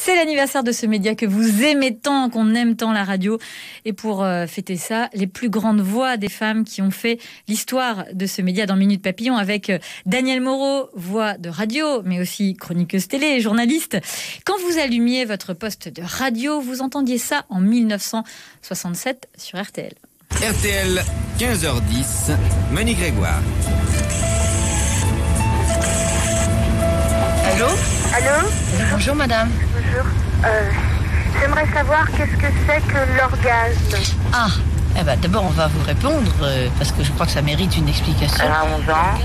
C'est l'anniversaire de ce média que vous aimez tant, qu'on aime tant, la radio. Et pour fêter ça, les plus grandes voix des femmes qui ont fait l'histoire de ce média dans Minute Papillon, avec Danielle Moreau, voix de radio, mais aussi chroniqueuse télé, journaliste. Quand vous allumiez votre poste de radio, vous entendiez ça en 1967 sur RTL. RTL, 15h10, Monique Grégoire. Allô ? Allô ? Bonjour madame. Bonjour. J'aimerais savoir qu'est-ce que c'est que l'orgasme. Ah, d'abord on va vous répondre parce que je crois que ça mérite une explication. À 11 ans,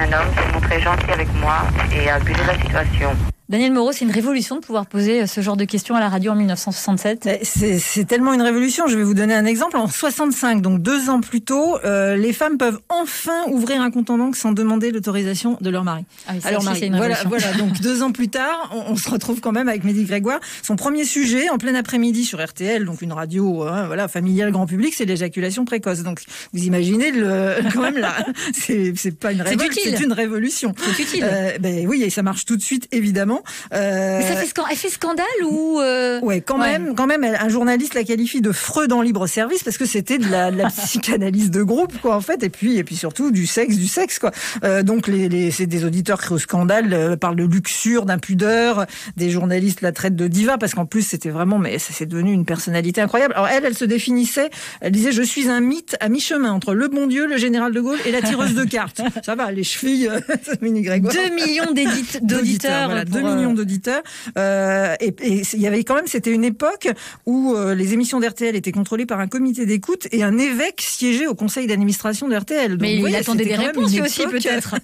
un homme s'est montré gentil avec moi et a abusé de la situation. Danielle Moreau, c'est une révolution de pouvoir poser ce genre de questions à la radio en 1967. C'est tellement une révolution. Je vais vous donner un exemple. En 65, donc 2 ans plus tôt, les femmes peuvent enfin ouvrir un compte en banque sans demander l'autorisation de leur mari. Ah oui, ça aussi, c'est une révolution. Voilà. Donc 2 ans plus tard, on se retrouve quand même avec Monique Grégoire. Son premier sujet, en plein après-midi sur RTL, donc une radio familiale grand public, c'est l'éjaculation précoce. Donc vous imaginez quand même là, c'est pas une révolution, c'est une révolution. C'est utile. Oui, et ça marche tout de suite évidemment. Mais ça elle fait scandale ou Ouais, quand même, un journaliste la qualifie de Freud en libre service parce que c'était de la psychanalyse de groupe, quoi, en fait, et puis surtout du sexe, quoi. Donc c'est des auditeurs crient au scandale, parlent de luxure, d'impudeur, des journalistes la traitent de diva parce qu'en plus c'était vraiment, mais c'est devenu une personnalité incroyable. Alors elle se définissait, elle disait je suis un mythe à mi-chemin entre le bon Dieu, le général de Gaulle et la tireuse de cartes. Ça va, les chevilles, Monique Grégoire. 2 millions d'auditeurs. Voilà, 2 millions d'auditeurs. Et il y avait quand même, c'était une époque où les émissions d'RTL étaient contrôlées par un comité d'écoute et un évêque siégeait au conseil d'administration de RTL. Donc, mais il attendait des réponses aussi, peut-être.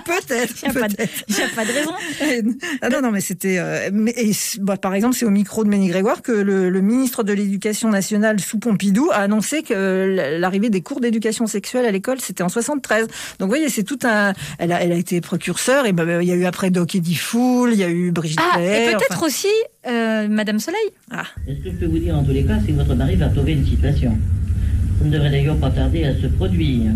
Peut-être. Il n'y a pas de raison. Non, mais c'était... par exemple, c'est au micro de Monique Grégoire que le ministre de l'Éducation nationale sous Pompidou a annoncé que l'arrivée des cours d'éducation sexuelle à l'école, c'était en 73. Donc, vous voyez, c'est tout un... Elle a été précurseur, et il y a eu après Doc Eddie Fool, il y a eu Brigitte et peut-être aussi Madame Soleil. Ce que je peux vous dire en tous les cas, c'est que votre mari va sauver une situation. Ça ne devrait d'ailleurs pas tarder à se produire.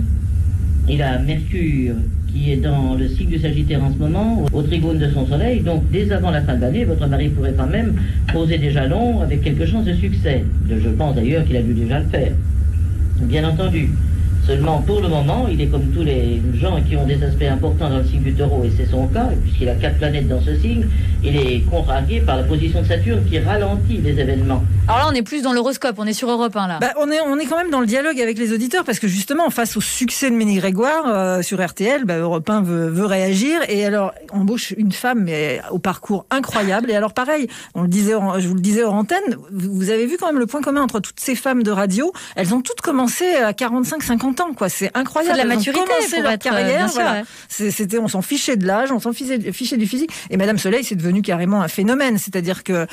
Il a Mercure qui est dans le cycle du Sagittaire en ce moment, au trigone de son soleil, donc dès avant la fin de l'année, votre mari pourrait quand même poser des jalons avec quelques chances de succès. Je pense d'ailleurs qu'il a dû déjà le faire, bien entendu. Seulement, pour le moment, il est comme tous les gens qui ont des aspects importants dans le signe du Taureau, et c'est son cas, puisqu'il a 4 planètes dans ce signe, il est contrarié par la position de Saturne qui ralentit les événements. Alors là, on est plus dans l'horoscope, on est sur Europe 1, là. On est quand même dans le dialogue avec les auditeurs, parce que justement, face au succès de Monique Grégoire sur RTL, Europe 1 veut réagir, et alors embauche une femme mais au parcours incroyable. Et alors pareil, je vous le disais hors antenne, vous avez vu quand même le point commun entre toutes ces femmes de radio, elles ont toutes commencé à 45-50 ans, quoi. C'est incroyable. C'est de la maturité pour leur carrière. Voilà. C'était, on s'en fichait de l'âge, on s'en fichait du physique. Et Madame Soleil, c'est devenu carrément un phénomène. C'est-à-dire que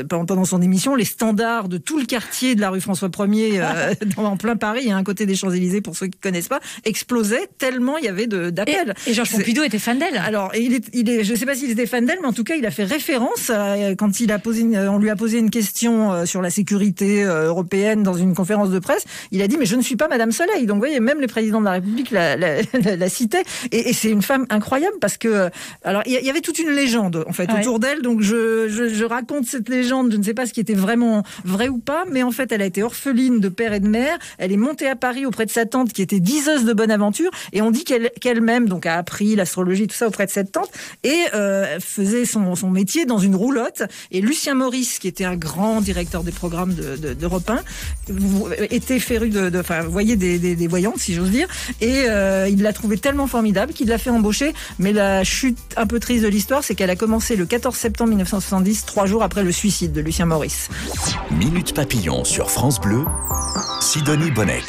pendant son émission, les standards de tout le quartier de la rue François 1er, en plein Paris, un côté des Champs-Élysées pour ceux qui connaissent pas, explosaient tellement il y avait d'appels. Et Georges Pompidou était fan d'elle. Alors, je sais pas s'il était fan d'elle, mais en tout cas, il a fait référence quand on lui a posé une question sur la sécurité européenne dans une conférence de presse. Il a dit, mais je ne suis pas Madame Soleil. Donc, vous voyez, même le président de la République la citait. Et c'est une femme incroyable parce que, alors, il y avait toute une légende, en fait, autour d'elle. Donc, je raconte cette légende. Je ne sais pas ce qui était vraiment vrai ou pas, mais en fait, elle a été orpheline de père et de mère. Elle est montée à Paris auprès de sa tante qui était diseuse de bonne aventure. Et on dit qu'elle-même, donc, a appris l'astrologie, tout ça auprès de cette tante et faisait son métier dans une roulotte. Et Lucien Maurice, qui était un grand directeur des programmes d'Europe 1, était féru voyait des voyantes, si j'ose dire, et il l'a trouvée tellement formidable qu'il l'a fait embaucher. Mais la chute un peu triste de l'histoire, c'est qu'elle a commencé le 14 septembre 1970, 3 jours après le suicide de Lucien Maurice. Minute Papillon sur France Bleu, Sidonie Bonnec.